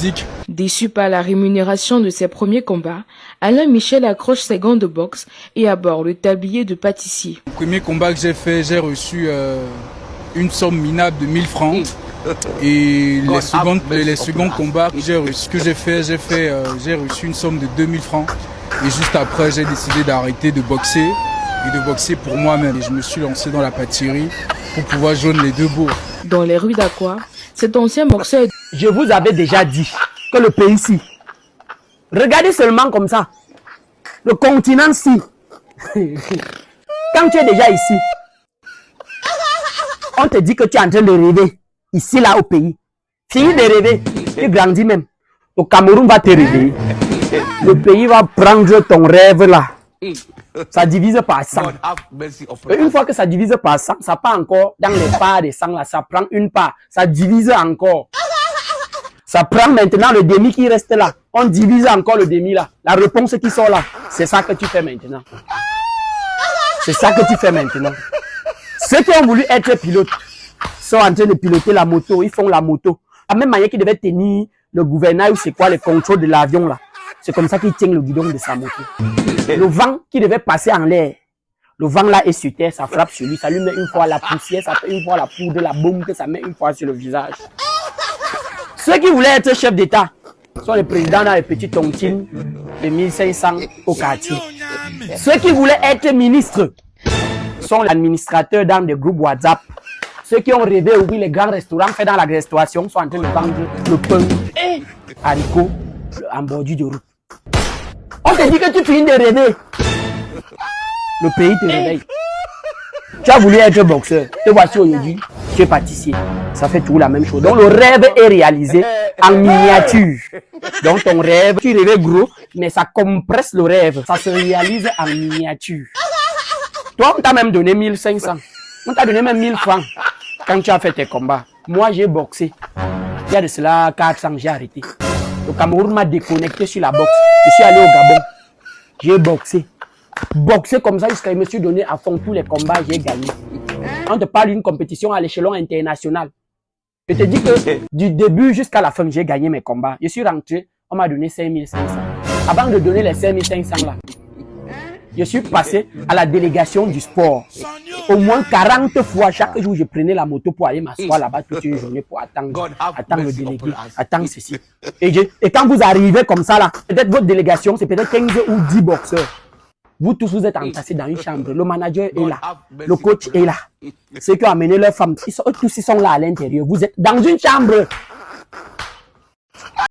physique. Déçu par la rémunération de ses premiers combats, Alain Michel accroche ses gants de boxe et aborde le tablier de pâtissier. Le premier combat que j'ai fait, j'ai reçu une somme minable de 1000 francs. Et les seconds combats que j'ai reçu une somme de 2000 francs. Et juste après, j'ai décidé d'arrêter de boxer et de boxer pour moi-même. Et je me suis lancé dans la pâtisserie pour pouvoir joindre les deux bouts. Dans les rues d'Aqua, cet ancien boxeur... Je vous avais déjà dit que le pays-ci, regardez seulement comme ça, le continent-ci, quand tu es déjà ici, on te dit que tu es en train de rêver. Ici, là, au pays. Fini de rêver. Tu grandis même. Le Cameroun va te réveiller. Le pays va prendre ton rêve là. Ça divise par 100. Et une fois que ça divise par 100, ça part encore dans les parts des 100 là. Ça prend une part. Ça divise encore. Ça prend maintenant le demi qui reste là. On divise encore le demi là. La réponse qui sort là, c'est ça que tu fais maintenant. C'est ça que tu fais maintenant. Ceux qui ont voulu être pilotes sont en train de piloter la moto, ils font la moto. La même manière qu'ils devaient tenir le gouvernail ou c'est quoi, le contrôle de l'avion là. C'est comme ça qu'ils tiennent le guidon de sa moto. Le vent qui devait passer en l'air, le vent là est sur terre, ça frappe sur lui, ça lui met une fois la poussière, ça fait une fois la poudre, la bombe que ça met une fois sur le visage. Ceux qui voulaient être chefs d'État sont les présidents dans les petites tontines de 1500 au quartier. Ceux qui voulaient être ministres sont les administrateurs dans des groupes WhatsApp. Ceux qui ont rêvé d'ouvrir les grands restaurants faits dans la restauration sont en train de vendre le pain et haricots en bordure de route. On te dit que tu finis de rêver. Le pays te réveille. Tu as voulu être boxeur. Te voici aujourd'hui, tu es pâtissier. Ça fait toujours la même chose. Donc le rêve est réalisé en miniature. Donc ton rêve, tu rêvais gros, mais ça compresse le rêve. Ça se réalise en miniature. Toi, on t'a même donné 1500. On t'a donné même 1000 francs quand tu as fait tes combats. Moi, j'ai boxé. Il y a de cela 4 ans, j'ai arrêté. Le Cameroun m'a déconnecté sur la boxe. Je suis allé au Gabon. J'ai boxé. Boxé comme ça jusqu'à me suis donné à fond tous les combats, j'ai gagné. On te parle d'une compétition à l'échelon international. Je te dis que du début jusqu'à la fin, j'ai gagné mes combats. Je suis rentré, on m'a donné 5500. Avant de donner les 5500 là, je suis passé à la délégation du sport. Au moins 40 fois, chaque jour, je prenais la moto pour aller m'asseoir là-bas toute une journée pour attendre le délégué, attendre ceci. Et quand vous arrivez comme ça, là, peut-être votre délégation, c'est peut-être 15 ou 10 boxeurs. Vous tous, vous êtes entassés dans une chambre. Le manager est là. Le coach est là. Ceux qui ont amené leurs femmes, tous ils sont là à l'intérieur. Vous êtes dans une chambre.